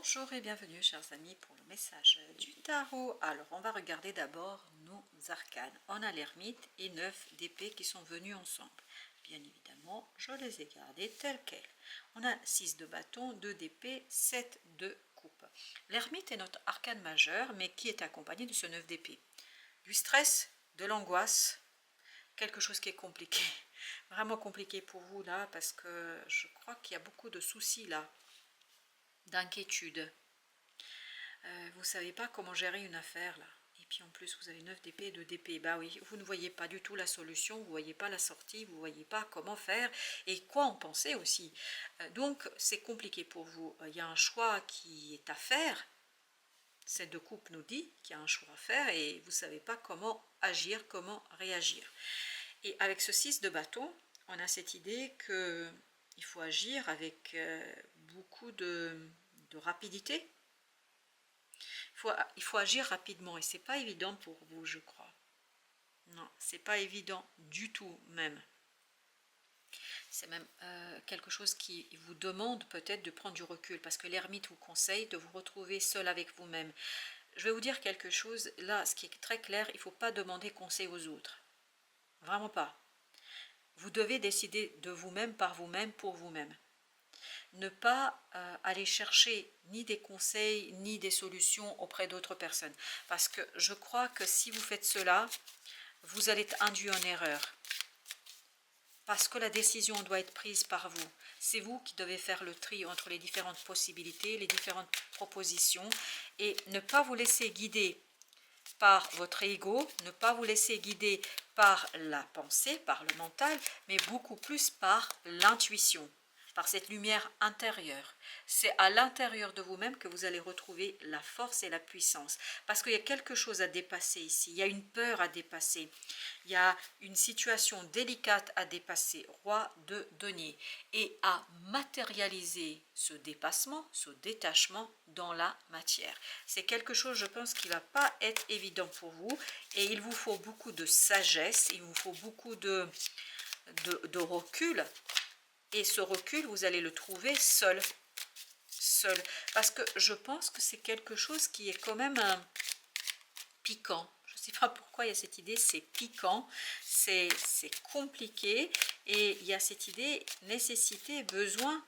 Bonjour et bienvenue chers amis pour le message du tarot. Alors on va regarder d'abord nos arcanes. On a l'ermite et 9 d'épée qui sont venus ensemble. Bien évidemment, je les ai gardés tels quels. On a 6 de bâton, 2 d'épée, 7 de coupe. L'ermite est notre arcane majeur, mais qui est accompagné de ce 9 d'épée. Du stress, de l'angoisse, quelque chose qui est compliqué. Vraiment compliqué pour vous là, parce que je crois qu'il y a beaucoup de soucis là, d'inquiétude. Vous ne savez pas comment gérer une affaire là. Et puis en plus vous avez 9 d'épée et 2 d'épée. Bah oui, vous ne voyez pas du tout la solution, vous ne voyez pas la sortie, vous ne voyez pas comment faire et quoi en penser aussi. Donc c'est compliqué pour vous. Il y a un choix qui est à faire. Cette de coupe nous dit qu'il y a un choix à faire et vous ne savez pas comment agir, comment réagir. Et avec ce 6 de bâton, on a cette idée qu'il faut agir avec beaucoup de rapidité. Il faut agir rapidement et c'est pas évident pour vous, je crois. Non, c'est pas évident du tout même. C'est même quelque chose qui vous demande peut-être de prendre du recul parce que l'ermite vous conseille de vous retrouver seul avec vous-même. Je vais vous dire quelque chose, là, ce qui est très clair, il ne faut pas demander conseil aux autres. Vraiment pas. Vous devez décider de vous-même, par vous-même, pour vous-même. Ne pas aller chercher ni des conseils ni des solutions auprès d'autres personnes. Parce que je crois que si vous faites cela, vous allez être induit en erreur. Parce que la décision doit être prise par vous. C'est vous qui devez faire le tri entre les différentes possibilités, les différentes propositions et ne pas vous laisser guider par votre ego, ne pas vous laisser guider par la pensée, par le mental, mais beaucoup plus par l'intuition, par cette lumière intérieure. C'est à l'intérieur de vous-même que vous allez retrouver la force et la puissance. Parce qu'il y a quelque chose à dépasser ici, il y a une peur à dépasser, il y a une situation délicate à dépasser, roi de denier, et à matérialiser ce dépassement, ce détachement dans la matière. C'est quelque chose, je pense, qui ne va pas être évident pour vous, et il vous faut beaucoup de sagesse, il vous faut beaucoup de recul, et ce recul, vous allez le trouver seul. Seul. Parce que je pense que c'est quelque chose qui est quand même piquant. Je ne sais pas pourquoi il y a cette idée, c'est piquant, c'est compliqué, et il y a cette idée, nécessité, besoin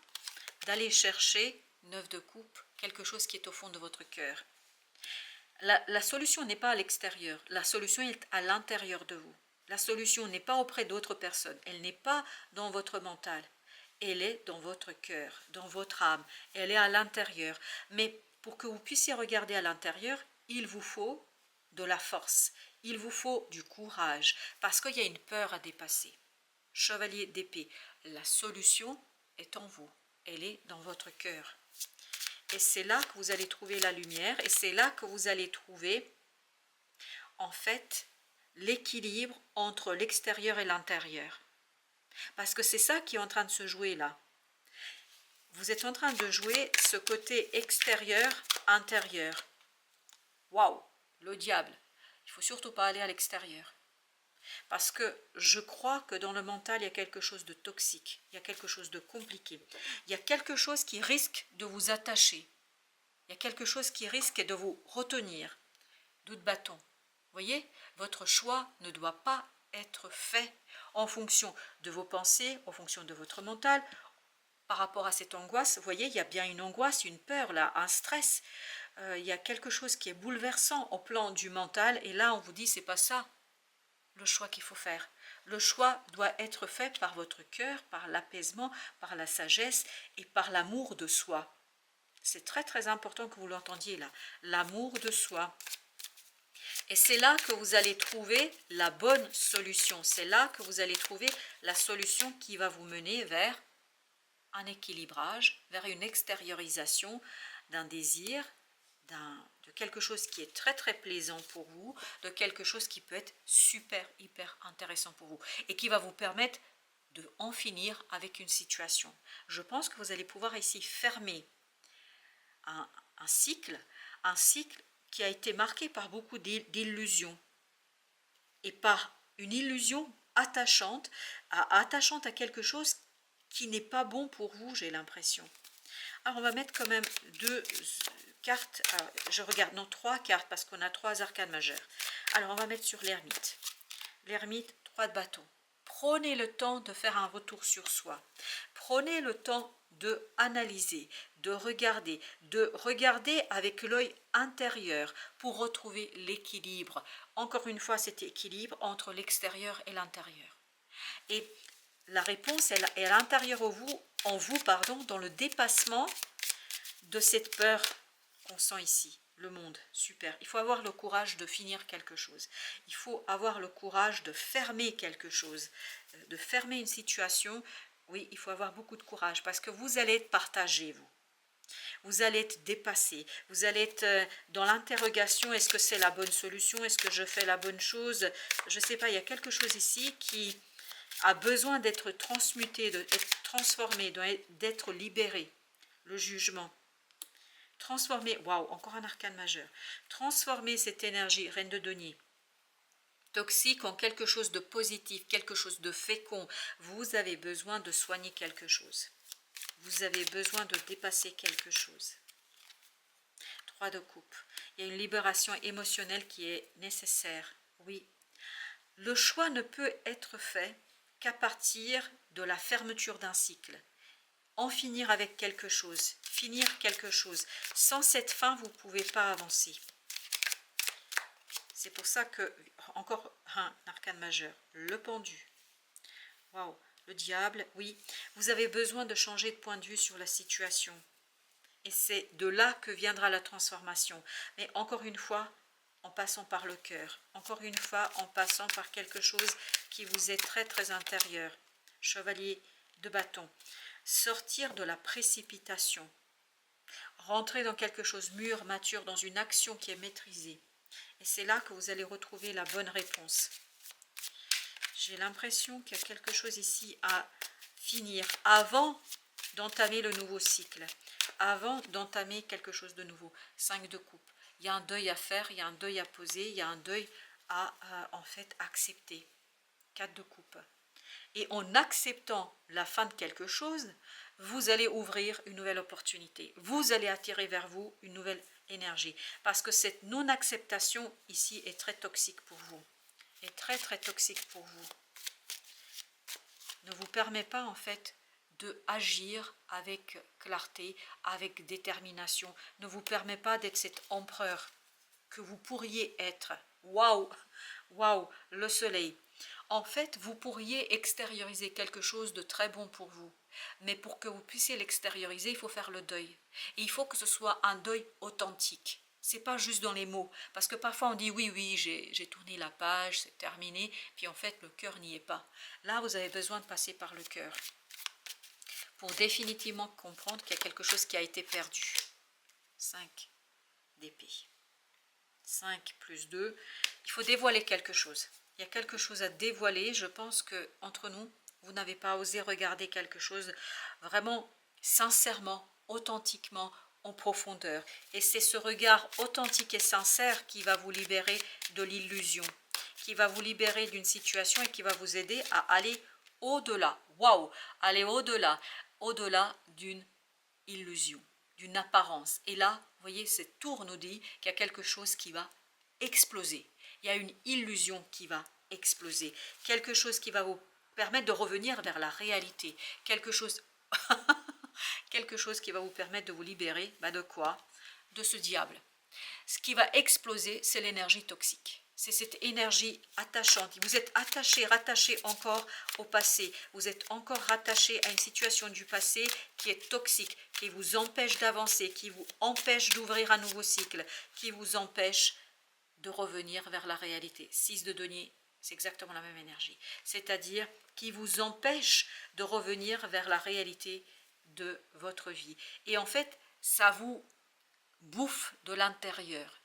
d'aller chercher, 9 de coupe, quelque chose qui est au fond de votre cœur. La solution n'est pas à l'extérieur, la solution est à l'intérieur de vous. La solution n'est pas auprès d'autres personnes, elle n'est pas dans votre mental, elle est dans votre cœur, dans votre âme, elle est à l'intérieur. Mais pour que vous puissiez regarder à l'intérieur, il vous faut de la force, il vous faut du courage, parce qu'il y a une peur à dépasser. Chevalier d'épée, la solution est en vous, elle est dans votre cœur. Et c'est là que vous allez trouver la lumière, et c'est là que vous allez trouver, en fait, l'équilibre entre l'extérieur et l'intérieur. Parce que c'est ça qui est en train de se jouer là. Vous êtes en train de jouer ce côté extérieur-intérieur. Waouh, le diable. Il ne faut surtout pas aller à l'extérieur. Parce que je crois que dans le mental, il y a quelque chose de toxique, il y a quelque chose de compliqué, il y a quelque chose qui risque de vous attacher, il y a quelque chose qui risque de vous retenir. D'où de bâton. Vous voyez, votre choix ne doit pas être fait en fonction de vos pensées, en fonction de votre mental, par rapport à cette angoisse. Vous voyez, il y a bien une angoisse, une peur là, un stress. Il y a quelque chose qui est bouleversant au plan du mental, et là on vous dit c'est pas ça le choix qu'il faut faire. Le choix doit être fait par votre cœur, par l'apaisement, par la sagesse et par l'amour de soi. C'est très très important que vous l'entendiez là, l'amour de soi. Et c'est là que vous allez trouver la bonne solution. C'est là que vous allez trouver la solution qui va vous mener vers un équilibrage, vers une extériorisation d'un désir, de quelque chose qui est très très plaisant pour vous, de quelque chose qui peut être super hyper intéressant pour vous et qui va vous permettre de en finir avec une situation. Je pense que vous allez pouvoir ici fermer un cycle qui a été marqué par beaucoup d'illusions et par une illusion attachante à quelque chose qui n'est pas bon pour vous, j'ai l'impression. Alors, on va mettre quand même deux cartes. Alors, je regarde, non, trois cartes parce qu'on a trois arcanes majeures. Alors, on va mettre sur l'ermite. L'ermite, 3 de bâton. Prenez le temps de faire un retour sur soi. Prenez le temps de analyser, de regarder avec l'œil intérieur pour retrouver l'équilibre. Encore une fois, cet équilibre entre l'extérieur et l'intérieur. Et la réponse est à l'intérieur en vous, dans le dépassement de cette peur qu'on sent ici. Le monde, super. Il faut avoir le courage de finir quelque chose. Il faut avoir le courage de fermer quelque chose, de fermer une situation. Oui, il faut avoir beaucoup de courage parce que vous allez être partagé, vous. Vous allez être dépassé. Vous allez être dans l'interrogation. Est-ce que c'est la bonne solution? Est-ce que je fais la bonne chose? Je ne sais pas, il y a quelque chose ici qui a besoin d'être transmuté, d'être transformé, d'être libéré. Le jugement. Transformer, waouh, encore un arcane majeur. Transformer cette énergie, reine de denier, toxique en quelque chose de positif, quelque chose de fécond. Vous avez besoin de soigner quelque chose. Vous avez besoin de dépasser quelque chose. 3 de coupe. Il y a une libération émotionnelle qui est nécessaire. Oui. Le choix ne peut être fait qu'à partir de la fermeture d'un cycle. En finir avec quelque chose, finir quelque chose. Sans cette fin, vous ne pouvez pas avancer. C'est pour ça que, encore un arcane majeur, le pendu. Waouh, le diable, oui. Vous avez besoin de changer de point de vue sur la situation. Et c'est de là que viendra la transformation. Mais encore une fois, en passant par le cœur. Encore une fois, en passant par quelque chose qui vous est très très intérieur. Chevalier de bâton. Sortir de la précipitation, rentrer dans quelque chose mûr, mature, dans une action qui est maîtrisée. Et c'est là que vous allez retrouver la bonne réponse. J'ai l'impression qu'il y a quelque chose ici à finir avant d'entamer le nouveau cycle, avant d'entamer quelque chose de nouveau. 5 de coupe. Il y a un deuil à faire, il y a un deuil à poser, il y a un deuil à en fait accepter. 4 de coupe. Et en acceptant la fin de quelque chose, vous allez ouvrir une nouvelle opportunité. Vous allez attirer vers vous une nouvelle énergie. Parce que cette non-acceptation ici est très toxique pour vous. Est très très toxique pour vous. Ne vous permet pas en fait de agir avec clarté, avec détermination. Ne vous permet pas d'être cet empereur que vous pourriez être. Waouh, waouh, le soleil. En fait, vous pourriez extérioriser quelque chose de très bon pour vous. Mais pour que vous puissiez l'extérioriser, il faut faire le deuil. Et il faut que ce soit un deuil authentique. C'est pas juste dans les mots. Parce que parfois on dit oui, oui, j'ai tourné la page, c'est terminé. Puis en fait, le cœur n'y est pas. Là, vous avez besoin de passer par le cœur. Pour définitivement comprendre qu'il y a quelque chose qui a été perdu. 5 d'épée. 5 plus 2. Il faut dévoiler quelque chose. Il y a quelque chose à dévoiler. Je pense que entre nous, vous n'avez pas osé regarder quelque chose vraiment sincèrement, authentiquement, en profondeur. Et c'est ce regard authentique et sincère qui va vous libérer de l'illusion, qui va vous libérer d'une situation et qui va vous aider à aller au-delà. Waouh! Aller au-delà, au-delà d'une illusion, d'une apparence. Et là, vous voyez, cette tour nous dit qu'il y a quelque chose qui va exploser. Il y a une illusion qui va exploser. Quelque chose qui va vous permettre de revenir vers la réalité. Quelque chose, quelque chose qui va vous permettre de vous libérer, de quoi? De ce diable. Ce qui va exploser, c'est l'énergie toxique. C'est cette énergie attachante. Vous êtes attaché, rattaché encore au passé. Vous êtes encore rattaché à une situation du passé qui est toxique, qui vous empêche d'avancer, qui vous empêche d'ouvrir un nouveau cycle, qui vous empêche de revenir vers la réalité. 6 de denier, c'est exactement la même énergie. C'est-à-dire qui vous empêche de revenir vers la réalité de votre vie. Et en fait, ça vous bouffe de l'intérieur.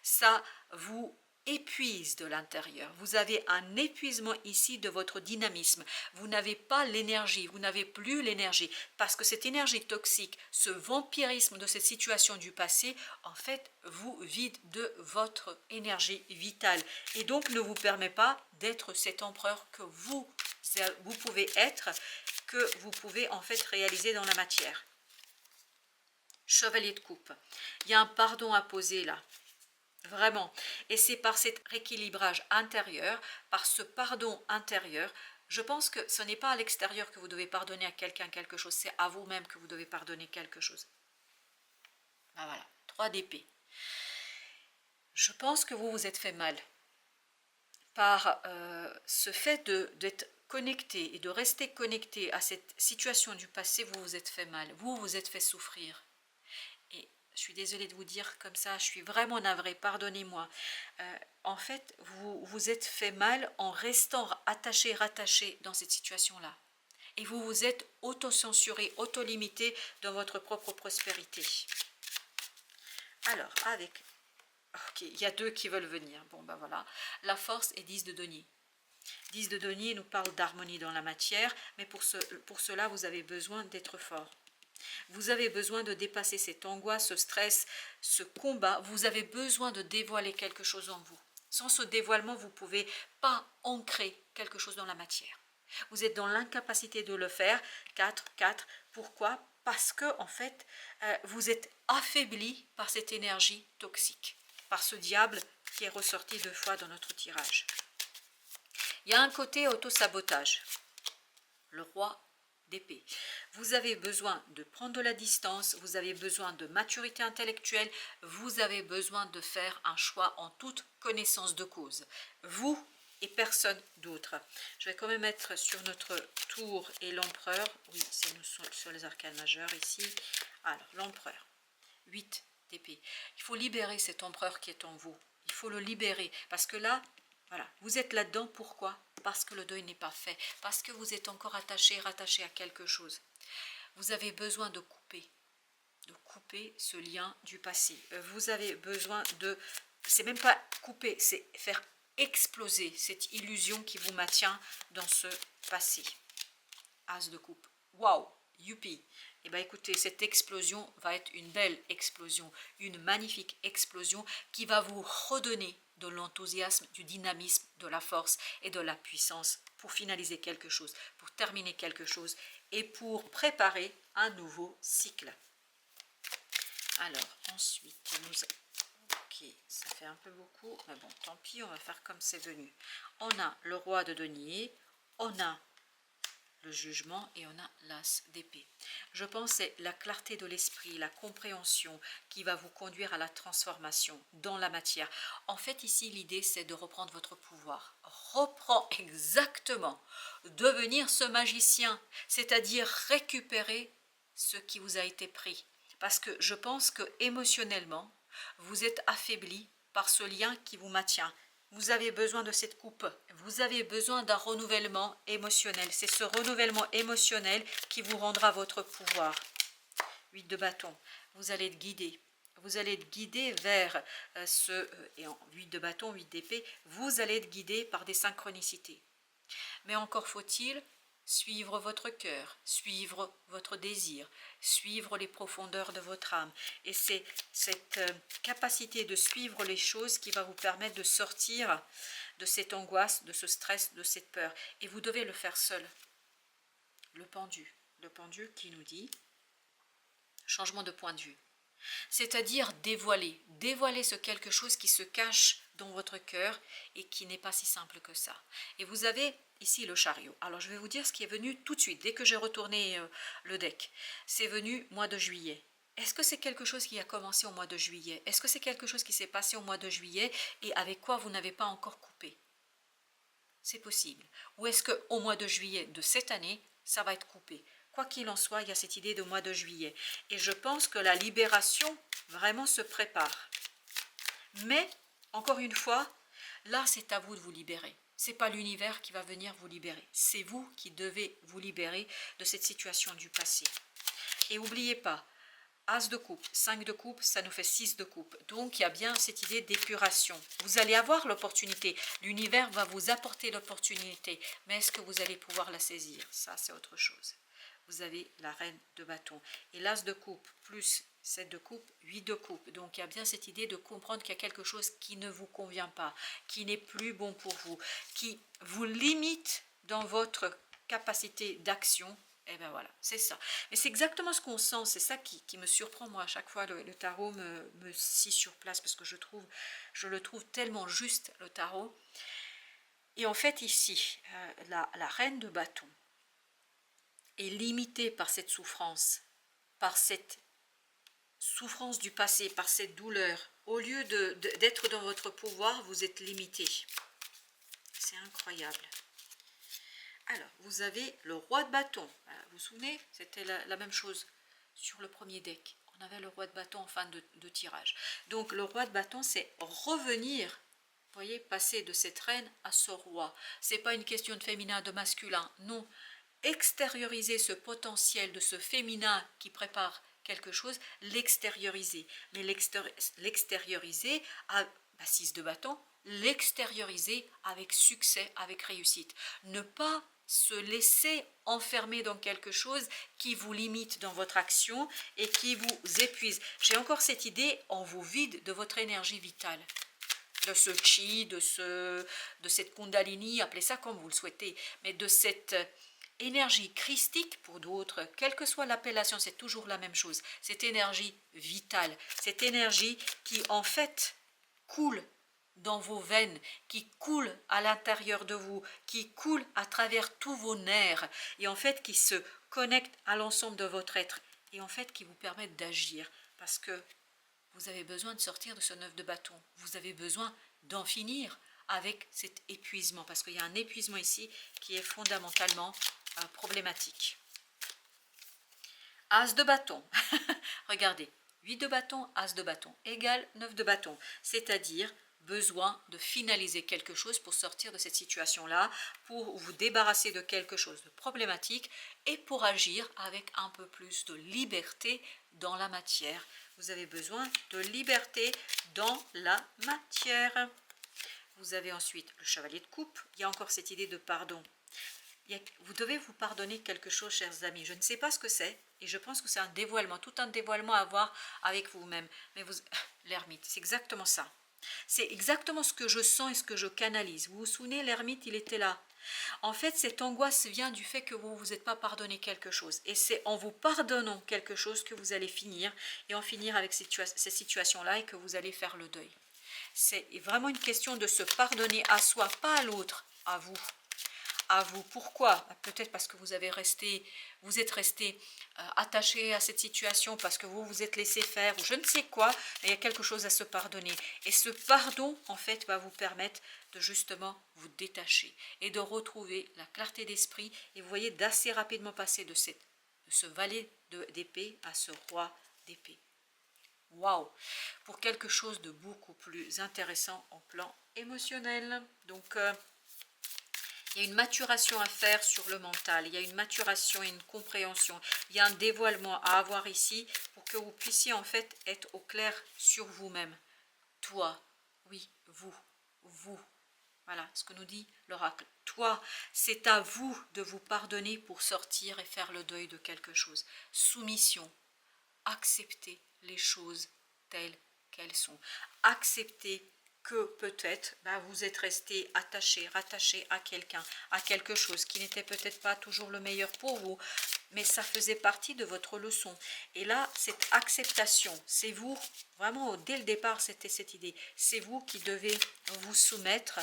Ça vous épuise de l'intérieur. Vous avez un épuisement ici de votre dynamisme. Vous n'avez pas l'énergie, vous n'avez plus l'énergie. Parce que cette énergie toxique, ce vampirisme de cette situation du passé, en fait, vous vide de votre énergie vitale. Et donc ne vous permet pas d'être cet empereur que vous pouvez être, que vous pouvez en fait réaliser dans la matière. Chevalier de coupe. Il y a un pardon à poser là. Vraiment. Et c'est par cet rééquilibrage intérieur, par ce pardon intérieur, je pense que ce n'est pas à l'extérieur que vous devez pardonner à quelqu'un quelque chose, c'est à vous-même que vous devez pardonner quelque chose. Ben voilà, 3 d'épée. Je pense que vous vous êtes fait mal par ce fait d'être connecté et de rester connecté à cette situation du passé. Vous vous êtes fait mal, vous vous êtes fait souffrir. Et je suis désolée de vous dire comme ça, je suis vraiment navrée, pardonnez-moi. En fait, vous vous êtes fait mal en restant attaché, rattaché dans cette situation-là. Et vous vous êtes auto-censuré, auto-limité dans votre propre prospérité. Alors, avec... Ok, il y a 2 qui veulent venir. Bon, ben voilà. La force et 10 de denier. 10 de denier nous parle d'harmonie dans la matière, mais pour cela, vous avez besoin d'être fort. Vous avez besoin de dépasser cette angoisse, ce stress, ce combat. Vous avez besoin de dévoiler quelque chose en vous. Sans ce dévoilement, vous ne pouvez pas ancrer quelque chose dans la matière. Vous êtes dans l'incapacité de le faire. 4, 4. Pourquoi? Parce que, en fait, vous êtes affaibli par cette énergie toxique, par ce diable qui est ressorti 2 fois dans notre tirage. Il y a un côté auto-sabotage. Le roi d'épée. Vous avez besoin de prendre de la distance, vous avez besoin de maturité intellectuelle, vous avez besoin de faire un choix en toute connaissance de cause. Vous et personne d'autre. Je vais quand même mettre sur notre tour et l'empereur. Oui, c'est nous sur les arcanes majeurs ici. Alors, l'empereur. 8 d'épée. Il faut libérer cet empereur qui est en vous. Il faut le libérer. Parce que là, voilà, vous êtes là-dedans. Pourquoi? Parce que le deuil n'est pas fait. Parce que vous êtes encore attaché, rattaché à quelque chose. Vous avez besoin de couper ce lien du passé. Vous avez besoin de... C'est même pas couper, c'est faire exploser cette illusion qui vous maintient dans ce passé. As de coupe. Waouh, youpi. Eh bien écoutez, cette explosion va être une belle explosion, une magnifique explosion qui va vous redonner de l'enthousiasme, du dynamisme, de la force et de la puissance pour finaliser quelque chose, pour terminer quelque chose et pour préparer un nouveau cycle. Alors ensuite, ok, ça fait un peu beaucoup, mais bon, tant pis, on va faire comme c'est venu. On a le roi de denier, on a le jugement et on a l'as d'épée. Je pense que c'est la clarté de l'esprit, la compréhension qui va vous conduire à la transformation dans la matière. En fait, ici, l'idée, c'est de reprendre votre pouvoir. Reprends exactement, devenir ce magicien, c'est-à-dire récupérer ce qui vous a été pris. Parce que je pense que émotionnellement, vous êtes affaibli par ce lien qui vous maintient. Vous avez besoin de cette coupe, vous avez besoin d'un renouvellement émotionnel. C'est ce renouvellement émotionnel qui vous rendra votre pouvoir. 8 de bâton, vous allez être guidé. Vous allez être guidé vers et en 8 de bâton, 8 d'épée, vous allez être guidé par des synchronicités. Mais encore faut-il suivre votre cœur, suivre votre désir, suivre les profondeurs de votre âme. Et c'est cette capacité de suivre les choses qui va vous permettre de sortir de cette angoisse, de ce stress, de cette peur. Et vous devez le faire seul. Le pendu qui nous dit changement de point de vue. C'est-à-dire dévoiler ce quelque chose qui se cache dans votre cœur et qui n'est pas si simple que ça. Et vous avez ici le chariot. Alors je vais vous dire ce qui est venu tout de suite, dès que j'ai retourné le deck. C'est venu mois de juillet. Est-ce que c'est quelque chose qui a commencé au mois de juillet? Est-ce que c'est quelque chose qui s'est passé au mois de juillet et avec quoi vous n'avez pas encore coupé? C'est possible. Ou est-ce qu'au mois de juillet de cette année, ça va être coupé? Quoi qu'il en soit, il y a cette idée de mois de juillet. Et je pense que la libération vraiment se prépare. Mais, encore une fois, là c'est à vous de vous libérer. Ce n'est pas l'univers qui va venir vous libérer. C'est vous qui devez vous libérer de cette situation du passé. Et n'oubliez pas, As de coupe, 5 de coupe, ça nous fait 6 de coupe. Donc, il y a bien cette idée d'épuration. Vous allez avoir l'opportunité. L'univers va vous apporter l'opportunité. Mais est-ce que vous allez pouvoir la saisir? Ça, c'est autre chose. Vous avez la reine de bâton. Et l'as de coupe plus 7 de coupe, 8 de coupe. Donc, il y a bien cette idée de comprendre qu'il y a quelque chose qui ne vous convient pas, qui n'est plus bon pour vous, qui vous limite dans votre capacité d'action Et ben voilà, c'est ça. Mais c'est exactement ce qu'on sent, c'est ça qui me surprend moi à chaque fois, le tarot me scie sur place, parce que je le trouve tellement juste, le tarot. Et en fait ici, la reine de bâton est limitée par cette souffrance, par cette souffrance du passé, par cette douleur. Au lieu d'être dans votre pouvoir, vous êtes limité. C'est incroyable. Alors, vous avez le roi de bâton. Vous vous souvenez, c'était la même chose sur le premier deck. On avait le roi de bâton en fin de tirage. Donc, le roi de bâton, c'est revenir, vous voyez, passer de cette reine à ce roi. C'est pas une question de féminin, de masculin, non. Extérioriser ce potentiel de ce féminin qui prépare quelque chose, l'extérioriser. Mais l'extérioriser à 6 de bâton, l'extérioriser avec succès, avec réussite. Ne pas se laisser enfermer dans quelque chose qui vous limite dans votre action et qui vous épuise. J'ai encore cette idée, on vous vide de votre énergie vitale, de ce chi, de cette kundalini, appelez ça comme vous le souhaitez, mais de cette énergie christique pour d'autres, quelle que soit l'appellation, c'est toujours la même chose, cette énergie vitale, cette énergie qui en fait coule dans vos veines, qui coule à l'intérieur de vous, qui coule à travers tous vos nerfs, et en fait qui se connecte à l'ensemble de votre être, et en fait qui vous permettent d'agir, parce que vous avez besoin de sortir de ce 9 de bâton, vous avez besoin d'en finir avec cet épuisement, parce qu'il y a un épuisement ici qui est fondamentalement problématique. As de bâton, regardez, 8 de bâton, As de bâton, égale 9 de bâton, c'est-à-dire besoin de finaliser quelque chose pour sortir de cette situation-là, pour vous débarrasser de quelque chose de problématique et pour agir avec un peu plus de liberté dans la matière. Vous avez besoin de liberté dans la matière. Vous avez ensuite le chevalier de coupe. Il y a encore cette idée de pardon. Vous devez vous pardonner quelque chose, chers amis. Je ne sais pas ce que c'est et je pense que c'est un dévoilement, tout un dévoilement à avoir avec vous-même. Mais l'ermite, c'est exactement ça. C'est exactement ce que je sens et ce que je canalise. Vous vous souvenez, l'ermite, il était là. En fait, cette angoisse vient du fait que vous ne vous êtes pas pardonné quelque chose. Et c'est en vous pardonnant quelque chose que vous allez finir et en finir avec ces situations-là et que vous allez faire le deuil. C'est vraiment une question de se pardonner à soi, pas à l'autre, à vous. À vous. Pourquoi? Peut-être parce que vous êtes resté attaché à cette situation, parce que vous vous êtes laissé faire, ou je ne sais quoi, mais il y a quelque chose à se pardonner. Et ce pardon, en fait, va vous permettre de justement vous détacher et de retrouver la clarté d'esprit. Et vous voyez, d'assez rapidement passer de ce valet d'épée à ce roi d'épée. Waouh! Pour quelque chose de beaucoup plus intéressant en plan émotionnel. Donc, il y a une maturation à faire sur le mental, il y a une maturation et une compréhension, il y a un dévoilement à avoir ici pour que vous puissiez en fait être au clair sur vous-même. Toi, oui, vous. Voilà ce que nous dit l'oracle. Toi, c'est à vous de vous pardonner pour sortir et faire le deuil de quelque chose. Soumission, accepter les choses telles qu'elles sont. Accepter que peut-être vous êtes resté attaché, rattaché à quelqu'un, à quelque chose qui n'était peut-être pas toujours le meilleur pour vous, mais ça faisait partie de votre leçon. Et là, cette acceptation, c'est vous, vraiment dès le départ, c'était cette idée, c'est vous qui devez vous soumettre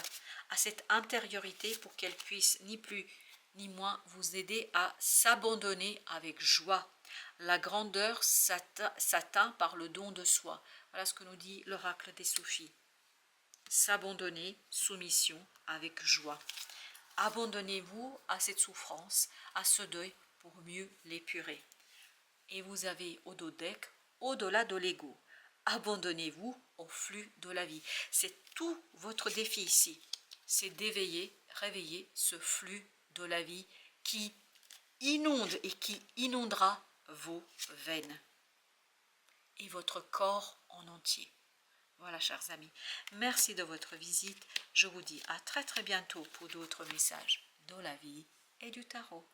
à cette intériorité pour qu'elle puisse ni plus ni moins vous aider à s'abandonner avec joie. La grandeur s'atteint par le don de soi. Voilà ce que nous dit l'oracle des Soufis. S'abandonner, soumission, avec joie. Abandonnez-vous à cette souffrance, à ce deuil, pour mieux l'épurer. Et vous avez au dos deck, au-delà de l'ego. Abandonnez-vous au flux de la vie. C'est tout votre défi ici. C'est d'éveiller, réveiller ce flux de la vie qui inonde et qui inondera vos veines et votre corps en entier. Voilà, chers amis, merci de votre visite. Je vous dis à très bientôt pour d'autres messages de la vie et du tarot.